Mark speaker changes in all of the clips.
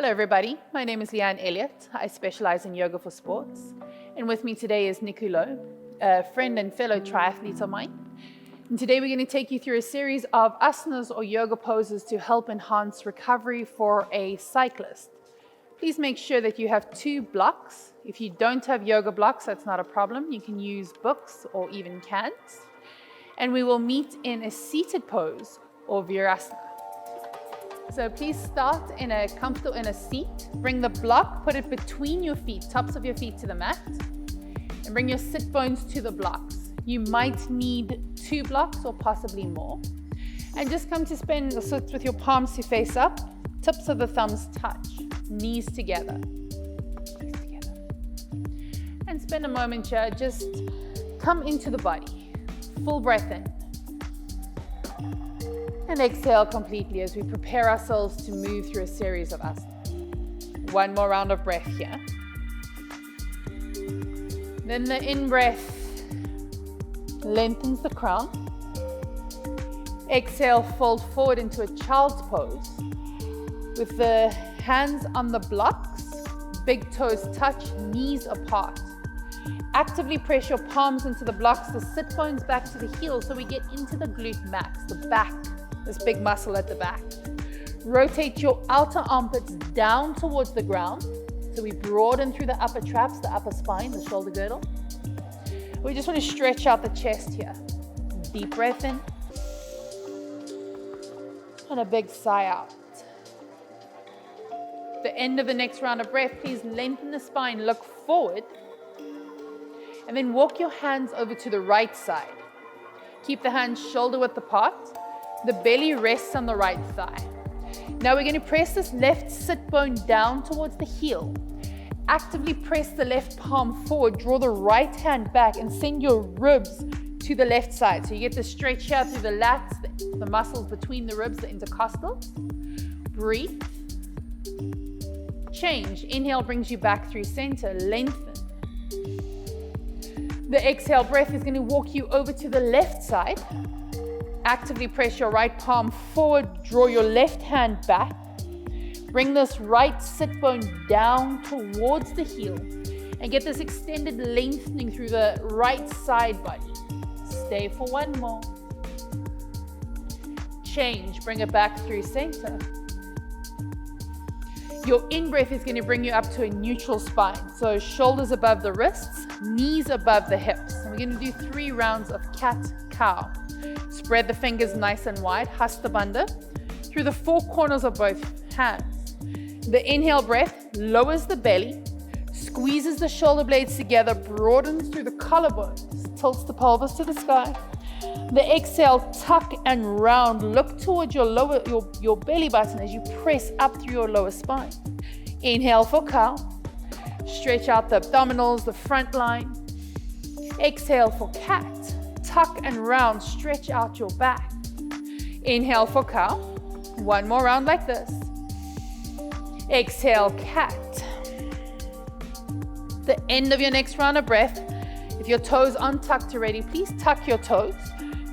Speaker 1: Hello everybody, my name is Leanne Elliott. I specialize in yoga for sports. And with me today is Niku Lowe, a friend and fellow triathlete of mine. And today we're going to take you through a series of asanas or yoga poses to help enhance recovery for a cyclist. Please make sure that you have 2 blocks. If you don't have yoga blocks, that's not a problem. You can use books or even cans. And we will meet in a seated pose or virasana. So please start in a seat. Bring the block, put it between your feet, tops of your feet to the mat, and bring your sit bones to the blocks. You might need 2 blocks or possibly more. And just come to sit with your palms to face up, tips of the thumbs touch, knees together. And spend a moment here, just come into the body. Full breath in. And exhale completely as we prepare ourselves to move through a series of asanas. One more round of breath here. Then the in-breath lengthens the crown. Exhale, fold forward into a child's pose. With the hands on the blocks, big toes touch, knees apart. Actively press your palms into the blocks, the sit bones back to the heels so we get into the glute max, the back. This big muscle at the back. Rotate your outer armpits down towards the ground. So we broaden through the upper traps, the upper spine, the shoulder girdle. We just want to stretch out the chest here. Deep breath in. And a big sigh out. The end of the next round of breath, please lengthen the spine, look forward. And then walk your hands over to the right side. Keep the hands shoulder width apart. The belly rests on the right thigh. Now we're going to press this left sit bone down towards the heel. Actively press the left palm forward, draw the right hand back and send your ribs to the left side. So you get the stretch here through the lats, the muscles between the ribs, the intercostals. Breathe. Change. Inhale brings you back through center. Lengthen. The exhale breath is going to walk you over to the left side. Actively press your right palm forward, draw your left hand back. Bring this right sit bone down towards the heel and get this extended lengthening through the right side body. Stay for one more. Change, bring it back through center. Your in-breath is going to bring you up to a neutral spine. So shoulders above the wrists, knees above the hips. And we're going to do 3 rounds of cat-cow. Spread the fingers nice and wide, Hasta Bandha, through the 4 corners of both hands. The inhale breath lowers the belly, squeezes the shoulder blades together, broadens through the collarbones, tilts the pelvis to the sky. The exhale, tuck and round, look towards your belly button as you press up through your lower spine. Inhale for cow, stretch out the abdominals, the front line. Exhale for cat. Tuck and round, stretch out your back. Inhale for cow. One more round like this. Exhale, cat. The end of your next round of breath. If your toes aren't tucked already, please tuck your toes.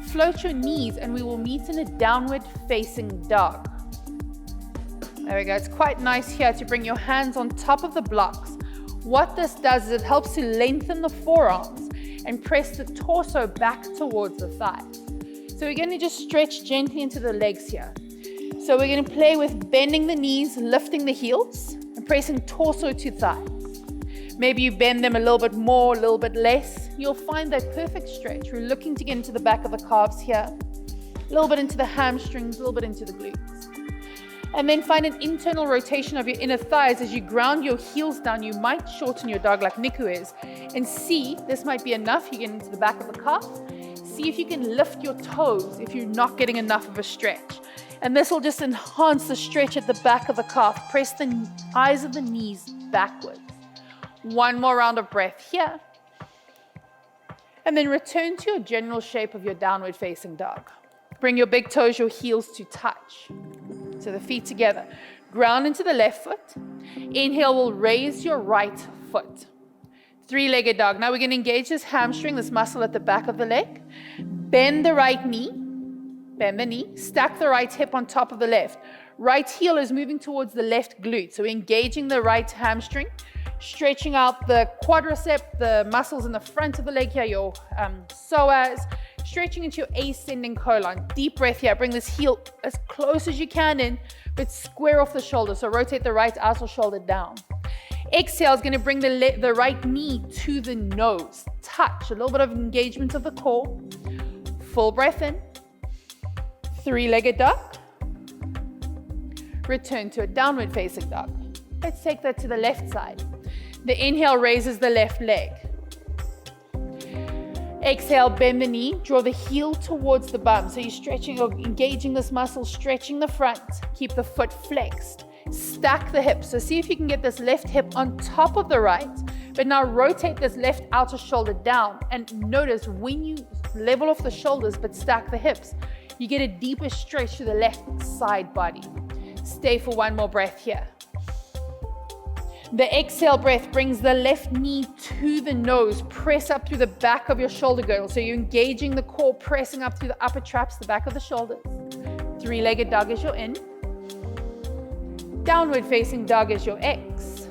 Speaker 1: Float your knees and we will meet in a downward facing dog. There we go. It's quite nice here to bring your hands on top of the blocks. What this does is it helps to lengthen the forearms and press the torso back towards the thighs. So we're going to just stretch gently into the legs here. So we're going to play with bending the knees, lifting the heels, and pressing torso to thighs. Maybe you bend them a little bit more, a little bit less. You'll find that perfect stretch. We're looking to get into the back of the calves here, a little bit into the hamstrings, a little bit into the glutes. And then find an internal rotation of your inner thighs as you ground your heels down. You might shorten your dog like Niku is. And see, this might be enough. You get into the back of the calf. See if you can lift your toes if you're not getting enough of a stretch. And this will just enhance the stretch at the back of the calf. Press the eyes of the knees backwards. One more round of breath here. And then return to your general shape of your downward facing dog. Bring your big toes, your heels to touch. So the feet together. Ground into the left foot. Inhale will raise your right foot. 3-legged dog. Now we're going to engage this hamstring, this muscle at the back of the leg. Bend the right knee. Bend the knee. Stack the right hip on top of the left. Right heel is moving towards the left glute. So we're engaging the right hamstring, stretching out the quadricep, the muscles in the front of the leg here, your psoas, stretching into your ascending colon. Deep breath here. Bring this heel as close as you can in, but square off the shoulder. So rotate the right outer shoulder down. Exhale is going to bring the right knee to the nose. Touch, a little bit of engagement of the core. Full breath in. Three-legged dog. Return to a downward facing dog. Let's take that to the left side. The inhale raises the left leg. Exhale, bend the knee, draw the heel towards the bum. So you're stretching or engaging this muscle, stretching the front. Keep the foot flexed. Stack the hips. So see if you can get this left hip on top of the right, but now rotate this left outer shoulder down. And notice when you level off the shoulders but stack the hips, you get a deeper stretch to the left side body. Stay for one more breath here. The exhale breath brings the left knee to the nose. Press up through the back of your shoulder girdle. So you're engaging the core, pressing up through the upper traps, the back of the shoulders. Three-legged dog as you're in. Downward facing dog as your X.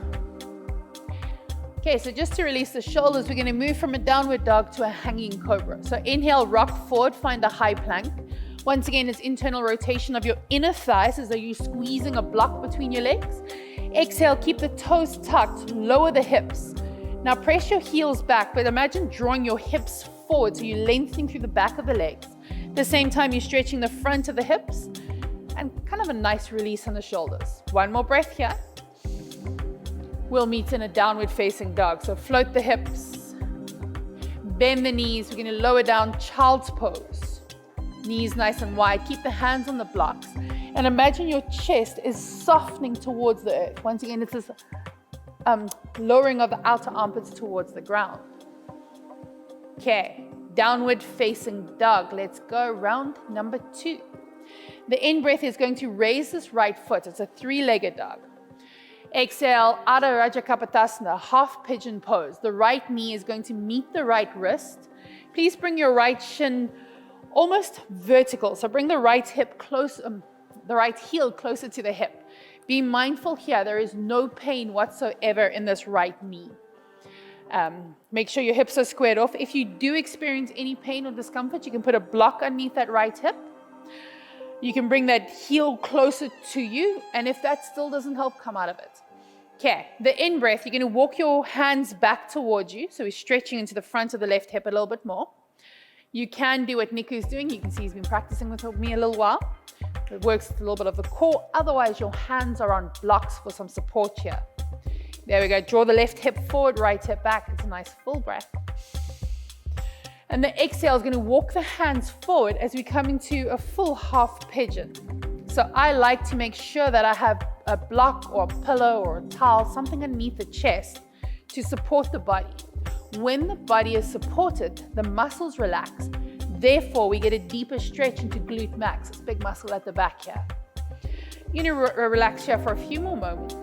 Speaker 1: Okay, so just to release the shoulders, we're going to move from a downward dog to a hanging cobra. So inhale, rock forward, find a high plank. Once again, it's internal rotation of your inner thighs as though you're squeezing a block between your legs. Exhale, keep the toes tucked, lower the hips. Now press your heels back, but imagine drawing your hips forward so you're lengthening through the back of the legs. At the same time, you're stretching the front of the hips and kind of a nice release on the shoulders. One more breath here. We'll meet in a downward facing dog. So float the hips, bend the knees. We're going to lower down child's pose. Knees nice and wide. Keep the hands on the blocks. And imagine your chest is softening towards the earth. Once again, it's this lowering of the outer armpits towards the ground. Okay, downward facing dog. Let's go round number 2. The in-breath is going to raise this right foot. It's a three-legged dog. Exhale, Adho Raja Kapotasana, half pigeon pose. The right knee is going to meet the right wrist. Please bring your right shin almost vertical. So bring the right hip close, the right heel closer to the hip. Be mindful here, there is no pain whatsoever in this right knee. Make sure your hips are squared off. If you do experience any pain or discomfort, you can put a block underneath that right hip. You can bring that heel closer to you, and if that still doesn't help, come out of it. Okay, the in-breath, you're going to walk your hands back towards you, so we're stretching into the front of the left hip a little bit more. You can do what Niku's doing. You can see he's been practicing with me a little while. It works with a little bit of the core. Otherwise, your hands are on blocks for some support here. There we go. Draw the left hip forward, right hip back. It's a nice full breath. And the exhale is going to walk the hands forward as we come into a full half pigeon. So I like to make sure that I have a block or a pillow or a towel, something underneath the chest to support the body. When the body is supported, the muscles relax. Therefore, we get a deeper stretch into glute max, this big muscle at the back here. You're going to relax here for a few more moments.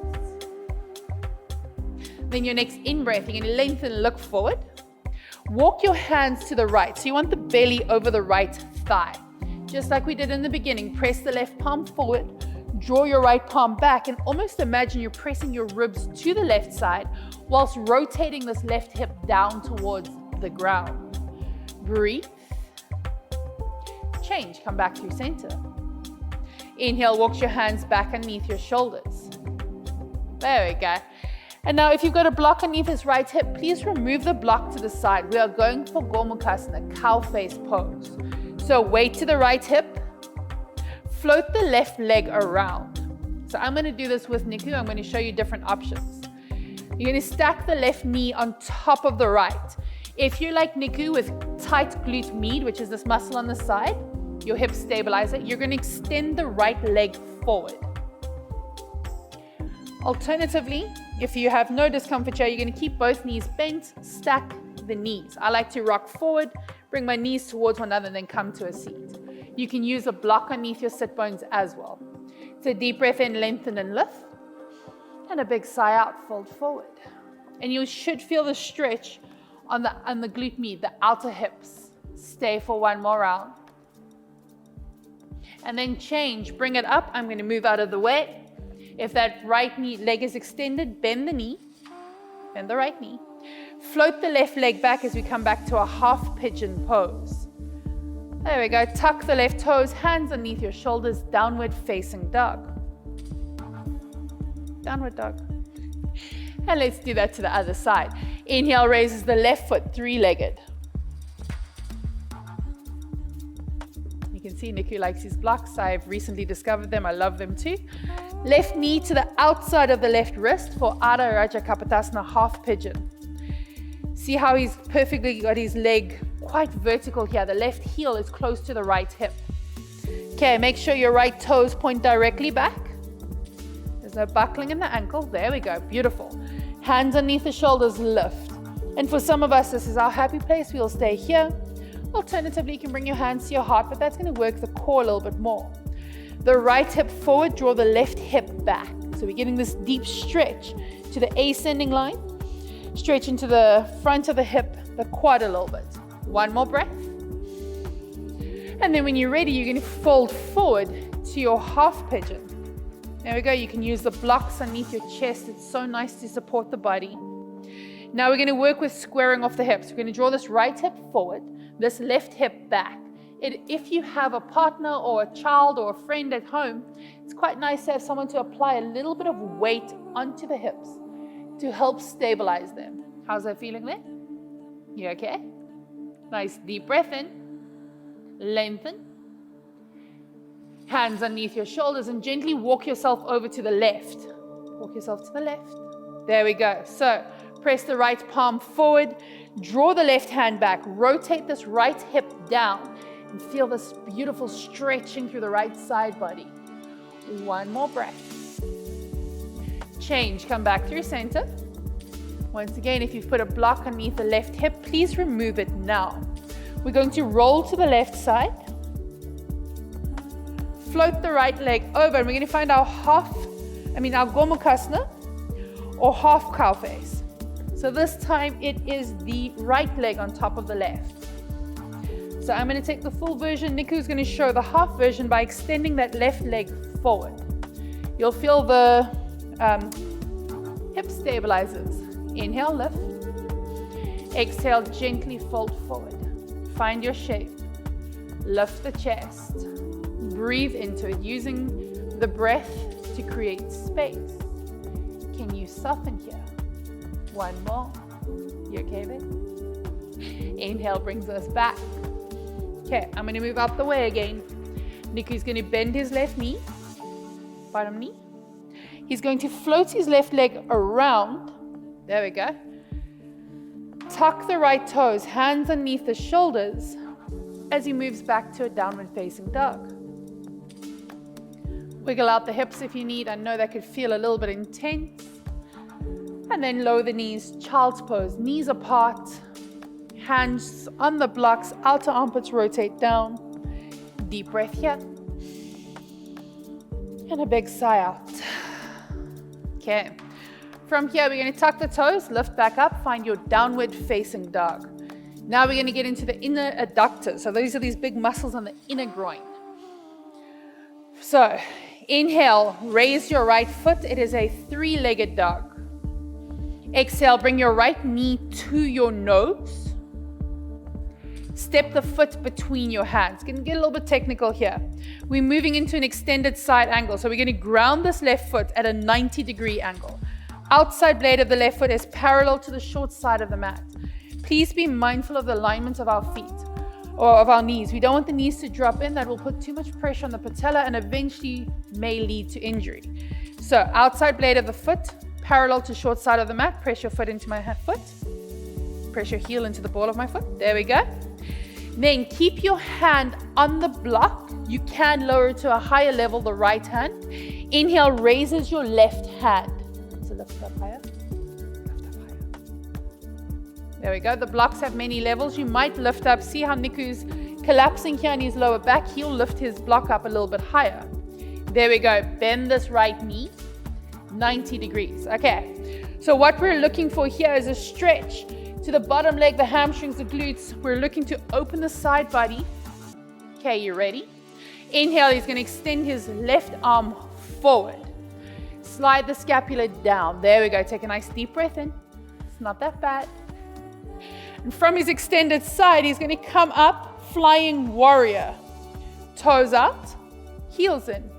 Speaker 1: Then your next in-breath, you're going to lengthen and look forward. Walk your hands to the right. So you want the belly over the right thigh. Just like we did in the beginning, press the left palm forward, draw your right palm back, and almost imagine you're pressing your ribs to the left side whilst rotating this left hip down towards the ground. Breathe. Change, come back through center. Inhale, walk your hands back underneath your shoulders. There we go. And now if you've got a block underneath this right hip, please remove the block to the side. We are going for Gomukhasana, cow face pose. So weight to the right hip, float the left leg around. So I'm going to do this with Niku. I'm going to show you different options. You're going to stack the left knee on top of the right. If you're like Niku with tight glute med, which is this muscle on the side, your hip stabilizer, you're going to extend the right leg forward. Alternatively, if you have no discomfort here, you're going to keep both knees bent, stack the knees. I like to rock forward, bring my knees towards one another, and then come to a seat. You can use a block underneath your sit bones as well. So deep breath in, lengthen and lift, and a big sigh out, fold forward. And you should feel the stretch on the glute med, the outer hips. Stay for one more round. And then change, bring it up. I'm going to move out of the way. If that right knee leg is extended, bend the knee, bend the right knee. Float the left leg back as we come back to a half pigeon pose. There we go. Tuck the left toes, hands underneath your shoulders, downward facing dog. Downward dog. And let's do that to the other side. Inhale, raises the left foot, three-legged. You can see Niku likes his blocks. I've recently discovered them. I love them too. Left knee to the outside of the left wrist for Adho Raja Kapotasana, half pigeon. See how he's perfectly got his leg quite vertical here. The left heel is close to the right hip. Okay, make sure your right toes point directly back. There's no buckling in the ankle. There we go. Beautiful. Hands underneath the shoulders, lift. And for some of us, this is our happy place. We'll stay here. Alternatively, you can bring your hands to your heart, but that's going to work the core a little bit more. The right hip forward, draw the left hip back. So we're getting this deep stretch to the ascending line. Stretch into the front of the hip, the quad a little bit. One more breath. And then when you're ready, you're going to fold forward to your half pigeon. There we go. You can use the blocks underneath your chest. It's so nice to support the body. Now we're going to work with squaring off the hips. We're going to draw this right hip forward, this left hip back. If you have a partner or a child or a friend at home, it's quite nice to have someone to apply a little bit of weight onto the hips to help stabilize them. How's that feeling there? You okay? Nice deep breath in. Lengthen. Hands underneath your shoulders and gently walk yourself over to the left. Walk yourself to the left. There we go. So press the right palm forward. Draw the left hand back. Rotate this right hip down. And feel this beautiful stretching through the right side body. One more breath. Change. Come back through center. Once again, if you've put a block underneath the left hip, please remove it now. We're going to roll to the left side. Float the right leg over, and we're going to find our Gomukhasana or half cow face. So this time it is the right leg on top of the left. So I'm going to take the full version. Niku's going to show the half version by extending that left leg forward. You'll feel the hip stabilizers. Inhale, lift. Exhale, gently fold forward. Find your shape. Lift the chest. Breathe into it, using the breath to create space. Can you soften here? One more. You okay, babe? Inhale brings us back. Okay, I'm going to move out the way again. Niku's going to bend his left knee, bottom knee. He's going to float his left leg around. There we go. Tuck the right toes, hands underneath the shoulders as he moves back to a downward facing dog. Wiggle out the hips if you need. I know that could feel a little bit intense. And then lower the knees, child's pose, knees apart. Hands on the blocks, outer armpits rotate down. Deep breath here. And a big sigh out. Okay. From here, we're going to tuck the toes, lift back up, find your downward facing dog. Now we're going to get into the inner adductors. So these are these big muscles on the inner groin. So inhale, raise your right foot. It is a three-legged dog. Exhale, bring your right knee to your nose. Step the foot between your hands. Can get a little bit technical here. We're moving into an extended side angle. So we're going to ground this left foot at a 90-degree angle. Outside blade of the left foot is parallel to the short side of the mat. Please be mindful of the alignment of our feet or of our knees. We don't want the knees to drop in. That will put too much pressure on the patella and eventually may lead to injury. So outside blade of the foot, parallel to short side of the mat. Press your foot into my foot. Press your heel into the ball of my foot. There we go. Then keep your hand on the block. You can lower it to a higher level, the right hand. Inhale, raises your left hand. So lift it up higher. Lift up higher. There we go. The blocks have many levels. You might lift up. See how Niku's collapsing here in his lower back. He'll lift his block up a little bit higher. There we go. Bend this right knee. 90 degrees. Okay. So what we're looking for here is a stretch to the bottom leg, the hamstrings, the glutes. We're looking to open the side body. Okay, you ready? Inhale, he's going to extend his left arm forward. Slide the scapula down. There we go. Take a nice deep breath in. It's not that bad. And from his extended side, he's going to come up, flying warrior. Toes out, heels in.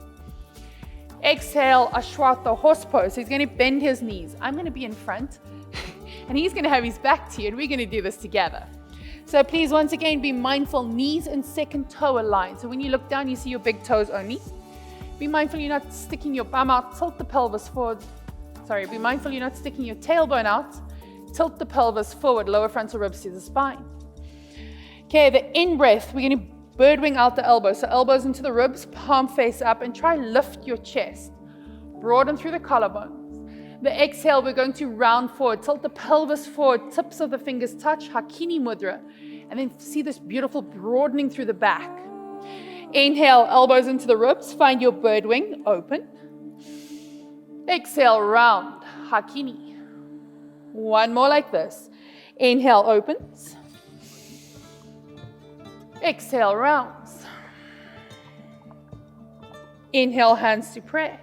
Speaker 1: Exhale, Ashwata horse pose. So he's going to bend his knees. I'm going to be in front, and he's going to have his back to you, and we're going to do this together. So please, once again, be mindful, knees and second toe aligned. So when you look down, you see your big toes only. Be mindful you're not sticking your bum out, tilt the pelvis forward. Be mindful you're not sticking your tailbone out. Tilt the pelvis forward, lower frontal ribs to the spine. Okay, the in-breath, we're going to birdwing out the elbows. So elbows into the ribs, palm face up, and try lift your chest. Broaden through the collarbones. The exhale, we're going to round forward. Tilt the pelvis forward, tips of the fingers touch, Hakini Mudra. And then see this beautiful broadening through the back. Inhale, elbows into the ribs. Find your bird wing, open. Exhale, round, Hakini. One more like this. Inhale, opens. Exhale, rounds. Inhale, hands to prayer.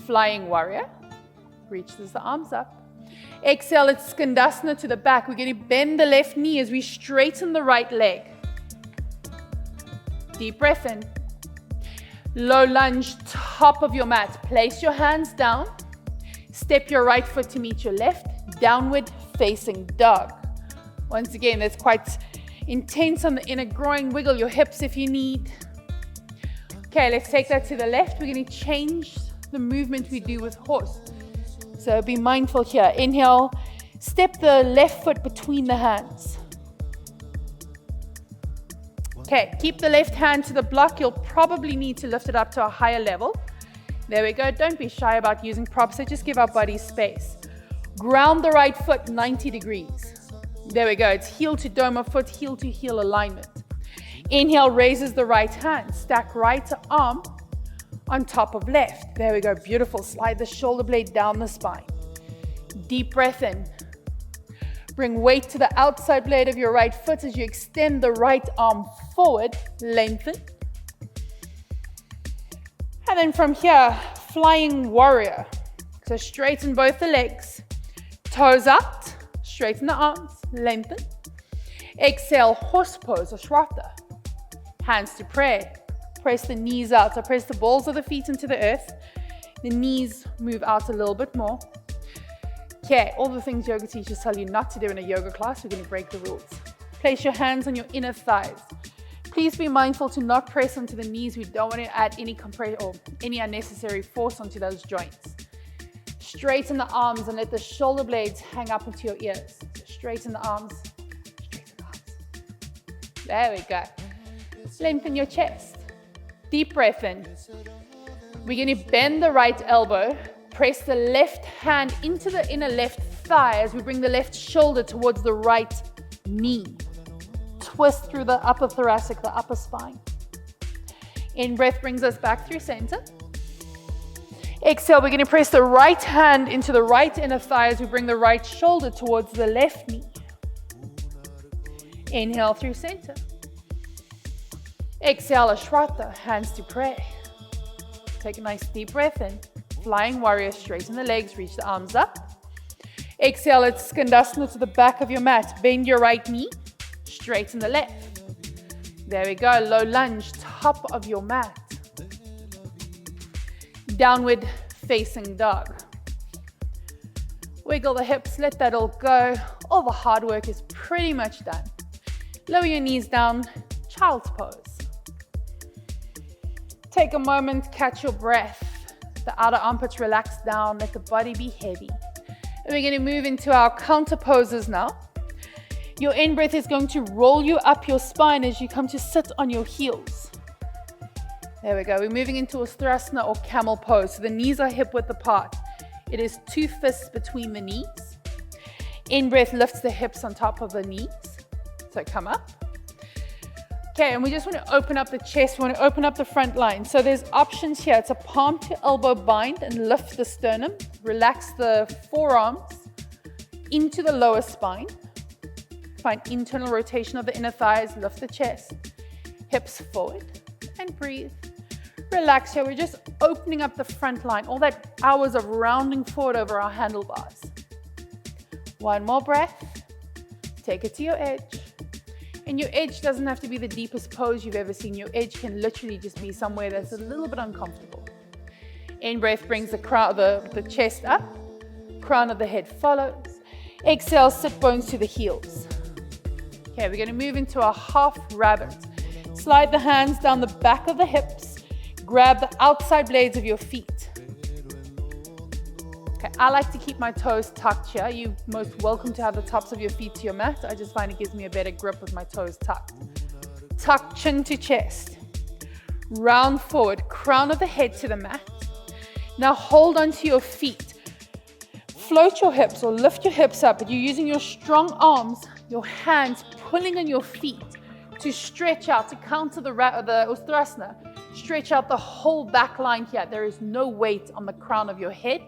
Speaker 1: Flying warrior. Reaches the arms up. Exhale, it's Skandasana to the back. We're going to bend the left knee as we straighten the right leg. Deep breath in. Low lunge, top of your mat. Place your hands down. Step your right foot to meet your left. Downward facing dog. Once again, that's quite intense on the inner groin. Wiggle your hips if you need. Okay, let's take that to the left. We're going to change the movement we do with horse. So be mindful here. Inhale, step the left foot between the hands. Okay, keep the left hand to the block. You'll probably need to lift it up to a higher level. There we go. Don't be shy about using props. So just give our body space. Ground the right foot 90 degrees. There we go. It's heel to dome of foot, heel to heel alignment. Inhale, raises the right hand. Stack right arm on top of left. There we go. Beautiful. Slide the shoulder blade down the spine. Deep breath in. Bring weight to the outside blade of your right foot as you extend the right arm forward. Lengthen. And then from here, flying warrior. So straighten both the legs. Toes out. Straighten the arms. Lengthen. Exhale, horse pose or Shwata. Hands to prayer. Press the knees out. So press the balls of the feet into the earth. The knees move out a little bit more. Okay, all the things yoga teachers tell you not to do in a yoga class, we're going to break the rules. Place your hands on your inner thighs. Please be mindful to not press onto the knees. We don't want to add any compression or any unnecessary force onto those joints. Straighten the arms and let the shoulder blades hang up into your ears. So straighten the arms. Straighten the arms. There we go. Lengthen your chest. Deep breath in. We're going to bend the right elbow. Press the left hand into the inner left thigh as we bring the left shoulder towards the right knee. Twist through the upper thoracic, the upper spine. In breath brings us back through center. Exhale, we're going to press the right hand into the right inner thigh as we bring the right shoulder towards the left knee. Inhale through center. Exhale, Ashwata, hands to prayer. Take a nice deep breath in. Flying warrior, straighten the legs, reach the arms up. Exhale, it's Skandasana to the back of your mat. Bend your right knee, straighten the left. There we go, low lunge, top of your mat. Downward facing dog. Wiggle the hips, let that all go. All the hard work is pretty much done. Lower your knees down, child's pose. Take a moment, catch your breath. The outer armpits relax down, let the body be heavy. And we're going to move into our counter poses now. Your in-breath is going to roll you up your spine as you come to sit on your heels. There we go. We're moving into a Ustrasana or camel pose. So the knees are hip-width apart. It is 2 fists between the knees. In-breath lifts the hips on top of the knees. So come up. Okay, and we just want to open up the chest. We want to open up the front line. So there's options here. It's a palm to elbow bind and lift the sternum. Relax the forearms into the lower spine. Find internal rotation of the inner thighs. Lift the chest. Hips forward. and breathe. Relax here. We're just opening up the front line. All that hours of rounding forward over our handlebars. One more breath. Take it to your edge. And your edge doesn't have to be the deepest pose you've ever seen. Your edge can literally just be somewhere that's a little bit uncomfortable. In breath brings the chest up. Crown of the head follows. Exhale, sit bones to the heels. Okay, we're going to move into a half rabbit. Slide the hands down the back of the hips. Grab the outside blades of your feet. Okay, I like to keep my toes tucked here. You're most welcome to have the tops of your feet to your mat. I just find it gives me a better grip with my toes tucked. Tuck chin to chest. Round forward, crown of the head to the mat. Now hold onto your feet. Float your hips or lift your hips up, but you're using your strong arms, your hands pulling on your feet to stretch out, to counter the Ustrasana. Stretch out the whole back line here. There is no weight on the crown of your head.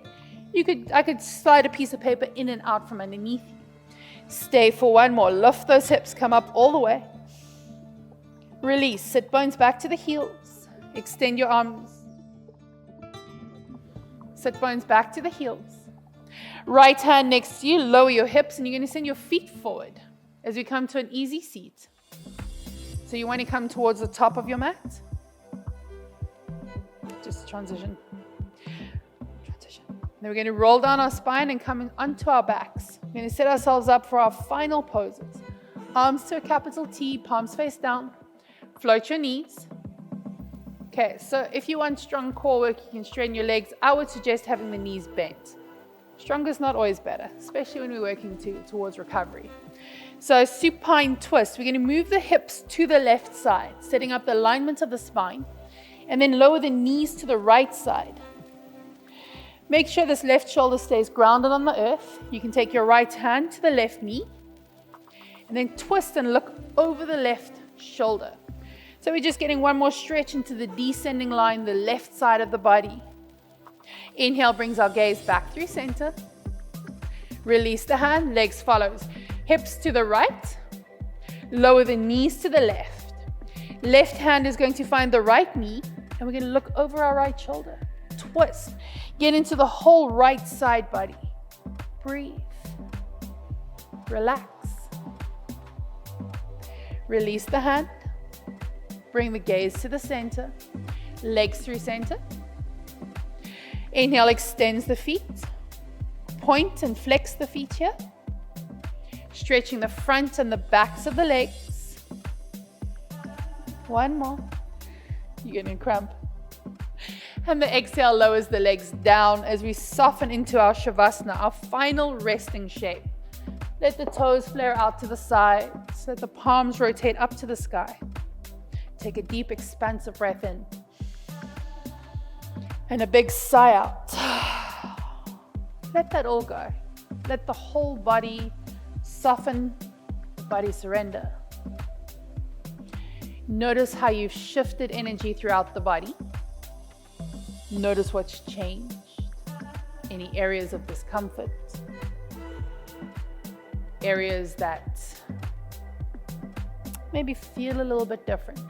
Speaker 1: I could slide a piece of paper in and out from underneath you. Stay for one more. Lift those hips, come up all the way. Release, sit bones back to the heels. Extend your arms. Sit bones back to the heels. Right hand next to you, lower your hips, and you're going to send your feet forward as we come to an easy seat. So you want to come towards the top of your mat. Just transition. Then we're going to roll down our spine and come onto our backs. We're going to set ourselves up for our final poses. Arms to a capital T, palms face down. Float your knees. Okay, so if you want strong core work, you can straighten your legs. I would suggest having the knees bent. Stronger is not always better, especially when we're working towards recovery. So supine twist. We're going to move the hips to the left side, setting up the alignment of the spine, and then lower the knees to the right side. Make sure this left shoulder stays grounded on the earth. You can take your right hand to the left knee, and then twist and look over the left shoulder. So we're just getting one more stretch into the descending line, the left side of the body. Inhale brings our gaze back through center. Release the hand, legs follows. Hips to the right, lower the knees to the left. Left hand is going to find the right knee, and we're going to look over our right shoulder. Twist. Get into the whole right side body. Breathe. Relax. Release the hand. Bring the gaze to the center. Legs through center. Inhale, extends the feet. Point and flex the feet here. Stretching the front and the backs of the legs. One more. You're getting a cramp. And the exhale lowers the legs down as we soften into our Shavasana, our final resting shape. Let the toes flare out to the sides. Let the palms rotate up to the sky. Take a deep, expansive breath in. And a big sigh out. Let that all go. Let the whole body soften, the body surrender. Notice how you've shifted energy throughout the body. Notice what's changed. Any areas of discomfort. Areas that maybe feel a little bit different.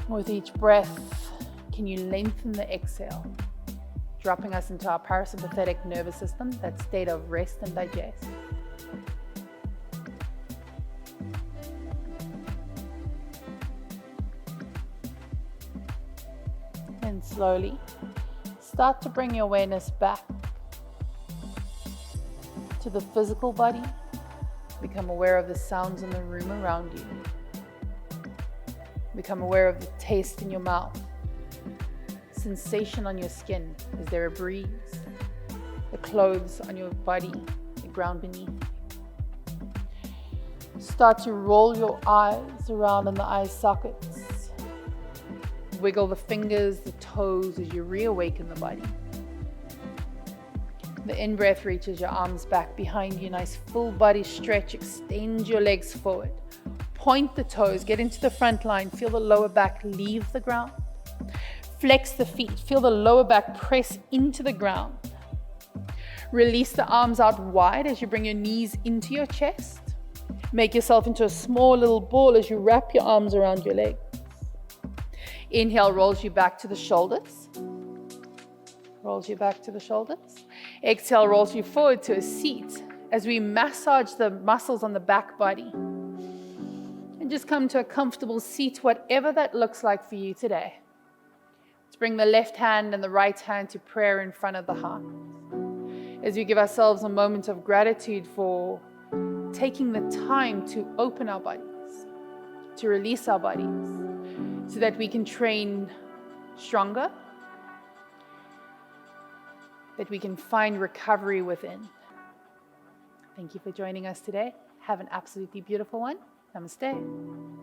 Speaker 1: With each breath, can you lengthen the exhale, dropping us into our parasympathetic nervous system, that state of rest and digest. And slowly start to bring your awareness back to the physical body. Become aware of the sounds in the room around you. Become aware of the taste in your mouth, sensation on your skin. Is there a breeze? The clothes on your body, the ground beneath. Start to roll your eyes around in the eye sockets. Wiggle the fingers, the toes as you reawaken the body. The in-breath reaches your arms back behind you. Nice full body stretch. Extend your legs forward. Point the toes. Get into the front line. Feel the lower back leave the ground. Flex the feet. Feel the lower back press into the ground. Release the arms out wide as you bring your knees into your chest. Make yourself into a small little ball as you wrap your arms around your legs. Inhale rolls you back to the shoulders. Rolls you back to the shoulders. Exhale rolls you forward to a seat as we massage the muscles on the back body. And just come to a comfortable seat, whatever that looks like for you today. Let's bring the left hand and the right hand to prayer in front of the heart. As we give ourselves a moment of gratitude for taking the time to open our bodies, to release our bodies, so that we can train stronger, that we can find recovery within. Thank you for joining us today. Have an absolutely beautiful one. Namaste.